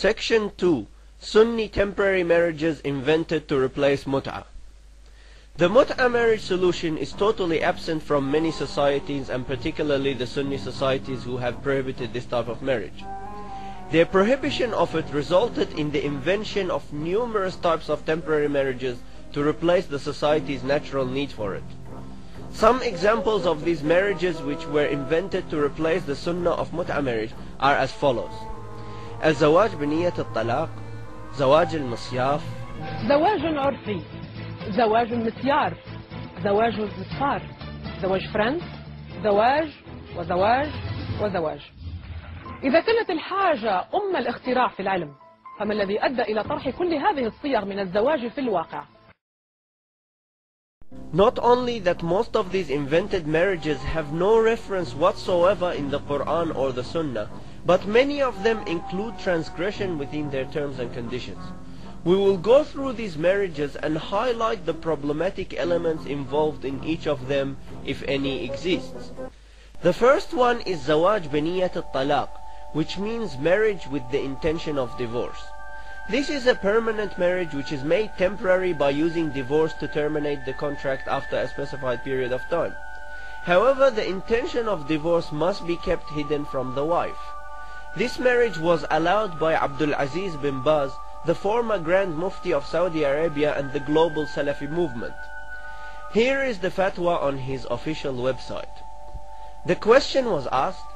Section 2. Sunni temporary marriages invented to replace mut'ah. The mut'ah marriage solution is totally absent from many societies, and particularly the Sunni societies who have prohibited this type of marriage. Their prohibition of it resulted in the invention of numerous types of temporary marriages to replace the society's natural need for it. Some examples of these marriages which were invented to replace the sunnah of mut'ah marriage are as follows: Zawaj Binyat Attalaq, Zawaj Misyaf زواج عرفي، زواج مسيار، زواج مسفار، زواج فرنس، زواج وزواج وزواج. إذا كانت الحاجة أم الاختراع في العلم، فما الذي أدى إلى طرح كل هذه الصيغ من الزواج في الواقع؟ Not only that most of these invented marriages have no reference whatsoever in the Quran or the Sunnah, but many of them include transgression within their terms and conditions. We will go through these marriages and highlight the problematic elements involved in each of them, if any exists. The first one is Zawaj Binyat Attalaq, which means marriage with the intention of divorce. This is a permanent marriage which is made temporary by using divorce to terminate the contract after a specified period of time. However, the intention of divorce must be kept hidden from the wife. This marriage was allowed by Abdul Aziz bin Baz, the former Grand Mufti of Saudi Arabia and the global Salafi movement. Here is the fatwa on his official website. The question was asked: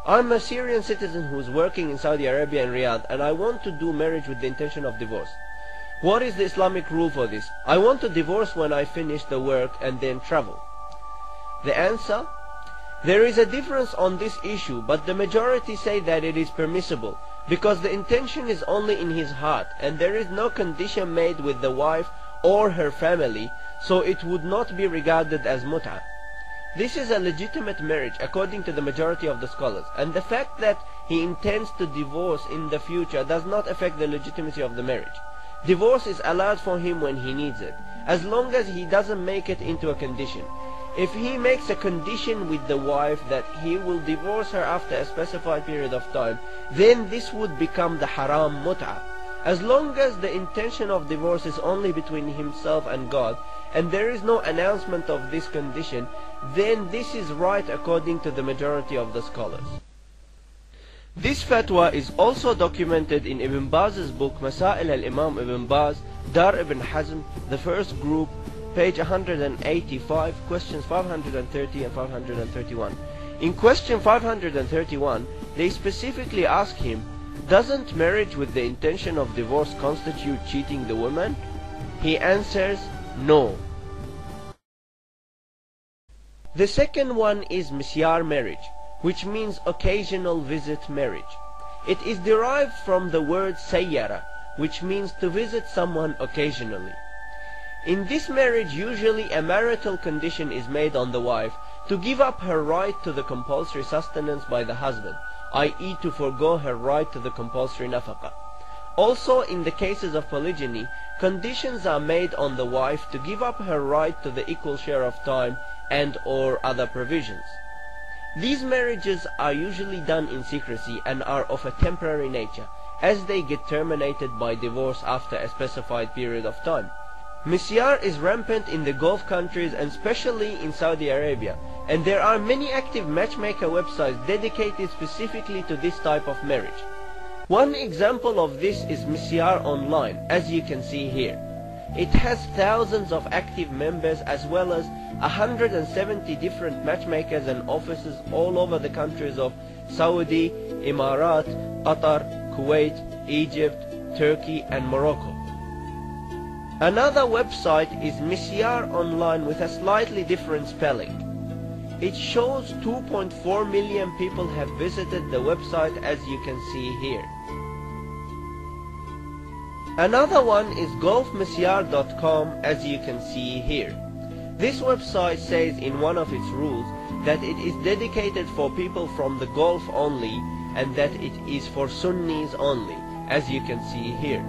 I'm a Syrian citizen who is working in Saudi Arabia and Riyadh, and I want to do marriage with the intention of divorce. What is the Islamic rule for this? I want to divorce when I finish the work and then travel. The answer: there is a difference on this issue, but the majority say that it is permissible, because the intention is only in his heart, and there is no condition made with the wife or her family, so it would not be regarded as mut'ah. This is a legitimate marriage according to the majority of the scholars, and the fact that he intends to divorce in the future does not affect the legitimacy of the marriage. Divorce is allowed for him when he needs it, as long as he doesn't make it into a condition. If he makes a condition with the wife that he will divorce her after a specified period of time, then this would become the haram mut'ah. As long as the intention of divorce is only between himself and God, and there is no announcement of this condition, then this is right according to the majority of the scholars. This fatwa is also documented in Ibn Baz's book Masail al-Imam Ibn Baz, Dar ibn Hazm, the first group, page 185, questions 530 and 531. In question 531, they specifically ask him, doesn't marriage with the intention of divorce constitute cheating the woman? He answers, no. The second one is Misyar marriage, which means occasional visit marriage. It is derived from the word sayyara, which means to visit someone occasionally. In this marriage, usually a marital condition is made on the wife to give up her right to the compulsory sustenance by the husband, i.e. to forego her right to the compulsory nafaqah. Also, in the cases of polygyny, conditions are made on the wife to give up her right to the equal share of time and or other provisions. These marriages are usually done in secrecy and are of a temporary nature, as they get terminated by divorce after a specified period of time. Misyar is rampant in the Gulf countries and especially in Saudi Arabia, and there are many active matchmaker websites dedicated specifically to this type of marriage. One example of this is Misyar Online, as you can see here. It has thousands of active members as well as 170 different matchmakers and offices all over the countries of Saudi, Emirat, Qatar, Kuwait, Egypt, Turkey and Morocco. Another website is Misyar Online with a slightly different spelling. It shows 2.4 million people have visited the website, as you can see here. Another one is golfmisyar.com, as you can see here. This website says in one of its rules that it is dedicated for people from the Gulf only, and that it is for Sunnis only, as you can see here.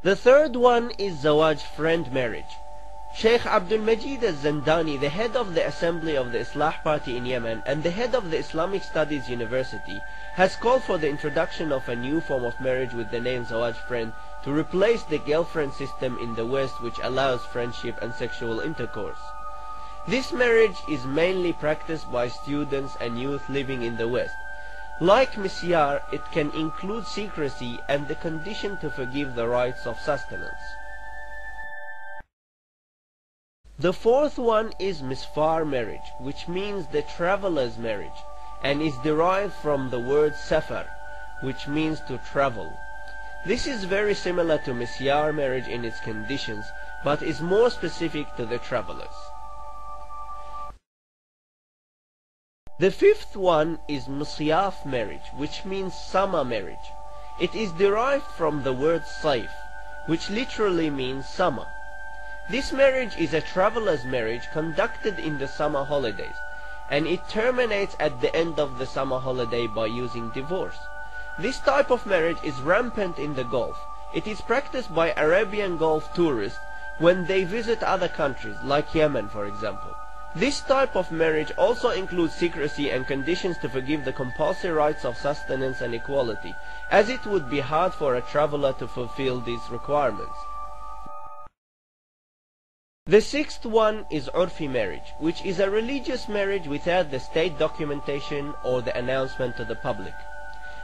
The third one is Zawaj friend marriage. Sheikh Abdul Majid al-Zandani, the head of the Assembly of the Islah Party in Yemen and the head of the Islamic Studies University, has called for the introduction of a new form of marriage with the name Zawaj friend to replace the girlfriend system in the West, which allows friendship and sexual intercourse. This marriage is mainly practiced by students and youth living in the West. Like Misyar, it can include secrecy and the condition to forgive the rights of sustenance. The fourth one is Misfar marriage, which means the traveler's marriage, and is derived from the word safar, which means to travel. This is very similar to Misyar marriage in its conditions, but is more specific to the travelers. The fifth one is Misyaf marriage, which means summer marriage. It is derived from the word sayf, which literally means summer. This marriage is a traveler's marriage conducted in the summer holidays, and it terminates at the end of the summer holiday by using divorce. This type of marriage is rampant in the Gulf. It is practiced by Arabian Gulf tourists when they visit other countries, like Yemen for example. This type of marriage also includes secrecy and conditions to forgive the compulsory rights of sustenance and equality, as it would be hard for a traveler to fulfill these requirements. The sixth one is Urfi marriage, which is a religious marriage without the state documentation or the announcement to the public.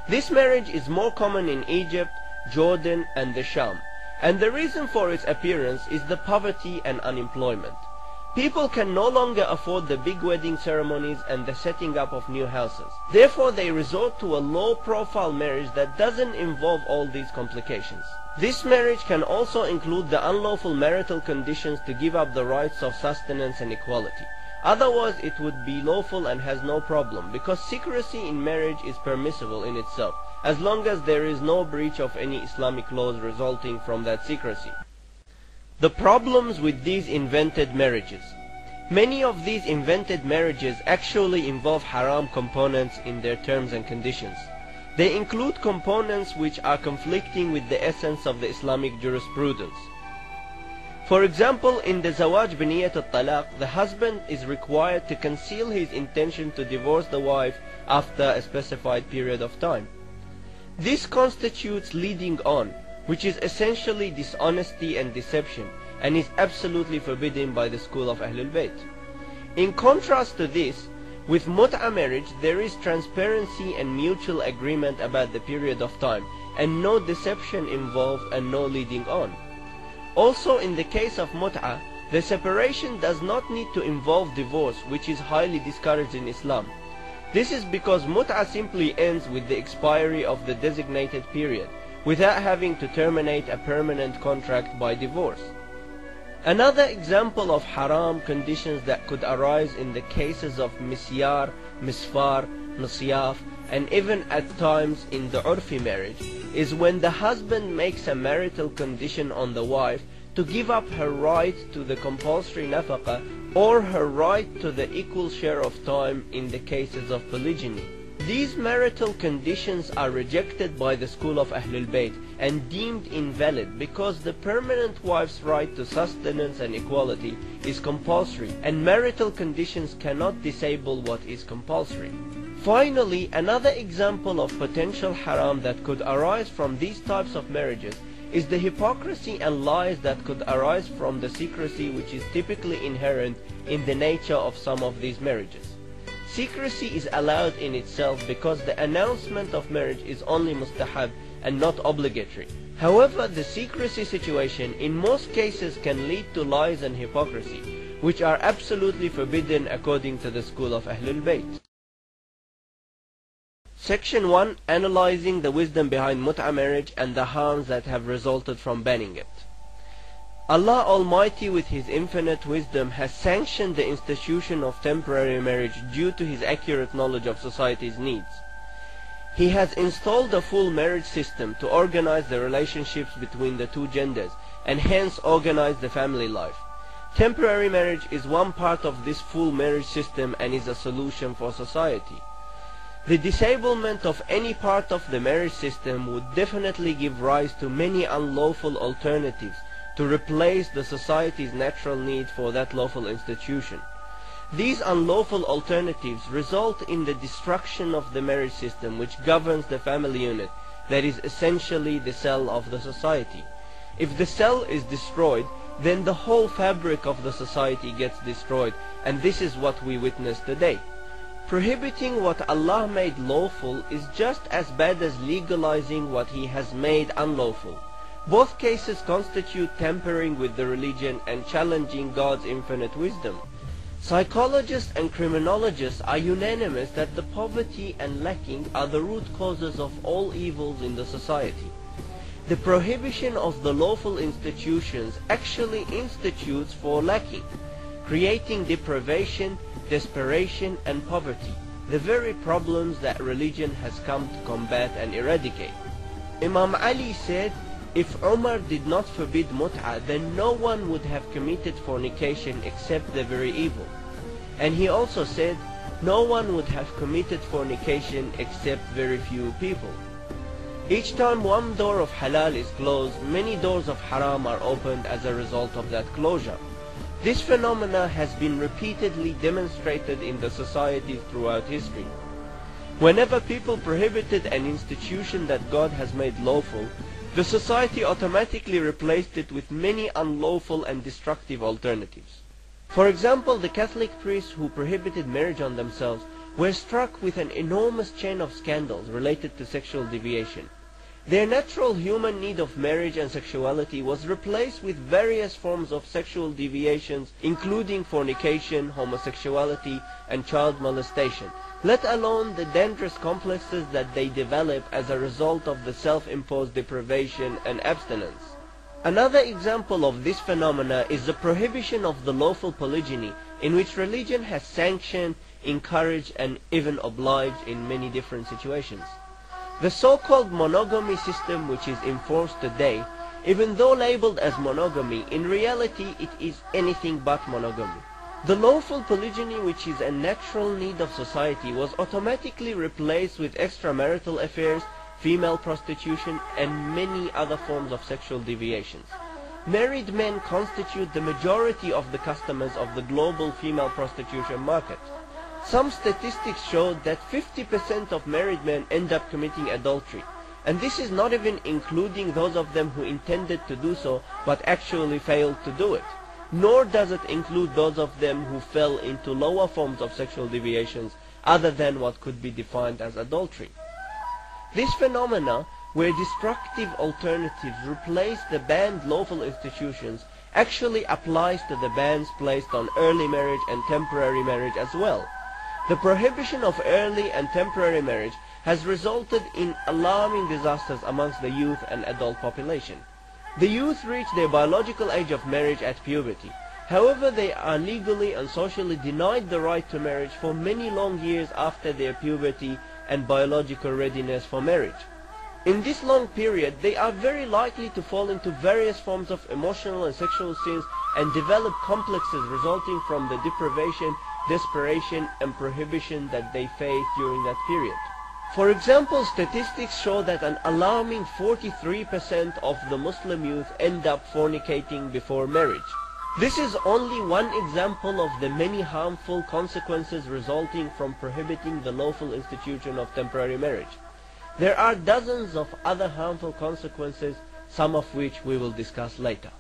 This marriage is more common in Egypt, Jordan and the Sham, and the reason for its appearance is the poverty and unemployment. People can no longer afford the big wedding ceremonies and the setting up of new houses. Therefore, they resort to a low-profile marriage that doesn't involve all these complications. This marriage can also include the unlawful marital conditions to give up the rights of sustenance and equality. Otherwise, it would be lawful and has no problem, because secrecy in marriage is permissible in itself, as long as there is no breach of any Islamic laws resulting from that secrecy. The problems with these invented marriages. Many of these invented marriages actually involve haram components in their terms and conditions. They include components which are conflicting with the essence of the Islamic jurisprudence. For example, in the Zawaj Binyat Attalaq, the husband is required to conceal his intention to divorce the wife after a specified period of time. This constitutes leading on, which is essentially dishonesty and deception, and is absolutely forbidden by the school of Ahlul Bayt. In contrast to this, with mut'ah marriage, there is transparency and mutual agreement about the period of time, and no deception involved and no leading on. Also, in the case of mut'ah, the separation does not need to involve divorce, which is highly discouraged in Islam. This is because mut'ah simply ends with the expiry of the designated period, without having to terminate a permanent contract by divorce. Another example of haram conditions that could arise in the cases of Misyar, Misfar, Misyaf, and even at times in the Urfi marriage is when the husband makes a marital condition on the wife to give up her right to the compulsory nafaqah or her right to the equal share of time in the cases of polygyny. These marital conditions are rejected by the school of Ahlul Bayt and deemed invalid because the permanent wife's right to sustenance and equality is compulsory, and marital conditions cannot disable what is compulsory. Finally, another example of potential haram that could arise from these types of marriages is the hypocrisy and lies that could arise from the secrecy which is typically inherent in the nature of some of these marriages. Secrecy is allowed in itself because the announcement of marriage is only mustahab and not obligatory. However, the secrecy situation in most cases can lead to lies and hypocrisy, which are absolutely forbidden according to the school of Ahlul Bayt. Section 1. Analyzing the wisdom behind mut'ah marriage and the harms that have resulted from banning it. Allah Almighty, with His infinite wisdom, has sanctioned the institution of temporary marriage due to His accurate knowledge of society's needs. He has installed a full marriage system to organize the relationships between the two genders and hence organize the family life. Temporary marriage is one part of this full marriage system and is a solution for society. The disablement of any part of the marriage system would definitely give rise to many unlawful alternatives to replace the society's natural need for that lawful institution. These unlawful alternatives result in the destruction of the marriage system which governs the family unit, that is essentially the cell of the society. If the cell is destroyed, then the whole fabric of the society gets destroyed, and this is what we witness today. Prohibiting what Allah made lawful is just as bad as legalizing what He has made unlawful. Both cases constitute tampering with the religion and challenging God's infinite wisdom. Psychologists and criminologists are unanimous that the poverty and lacking are the root causes of all evils in the society. The prohibition of the lawful institutions actually institutes for lacking, creating deprivation, desperation and poverty, the very problems that religion has come to combat and eradicate. Imam Ali said, if Umar did not forbid mut'ah, then no one would have committed fornication except the very evil. And he also said, no one would have committed fornication except very few people. Each time one door of halal is closed, many doors of haram are opened as a result of that closure. This phenomena has been repeatedly demonstrated in the societies throughout history. Whenever people prohibited an institution that God has made lawful, the society automatically replaced it with many unlawful and destructive alternatives. For example, the Catholic priests who prohibited marriage on themselves were struck with an enormous chain of scandals related to sexual deviation. Their natural human need of marriage and sexuality was replaced with various forms of sexual deviations, including fornication, homosexuality, and child molestation, let alone the dangerous complexes that they develop as a result of the self-imposed deprivation and abstinence. Another example of this phenomena is the prohibition of the lawful polygyny, in which religion has sanctioned, encouraged, and even obliged in many different situations. The so-called monogamy system which is enforced today, even though labeled as monogamy, in reality it is anything but monogamy. The lawful polygyny, which is a natural need of society, was automatically replaced with extramarital affairs, female prostitution, and many other forms of sexual deviations. Married men constitute the majority of the customers of the global female prostitution market. Some statistics showed that 50% of married men end up committing adultery, and this is not even including those of them who intended to do so but actually failed to do it. Nor does it include those of them who fell into lower forms of sexual deviations other than what could be defined as adultery. This phenomena, where destructive alternatives replace the banned lawful institutions, actually applies to the bans placed on early marriage and temporary marriage as well. The prohibition of early and temporary marriage has resulted in alarming disasters amongst the youth and adult population. The youth reach their biological age of marriage at puberty. However, they are legally and socially denied the right to marriage for many long years after their puberty and biological readiness for marriage. In this long period, they are very likely to fall into various forms of emotional and sexual sins and develop complexes resulting from the deprivation, desperation, and prohibition that they face during that period. For example, statistics show that an alarming 43% of the Muslim youth end up fornicating before marriage. This is only one example of the many harmful consequences resulting from prohibiting the lawful institution of temporary marriage. There are dozens of other harmful consequences, some of which we will discuss later.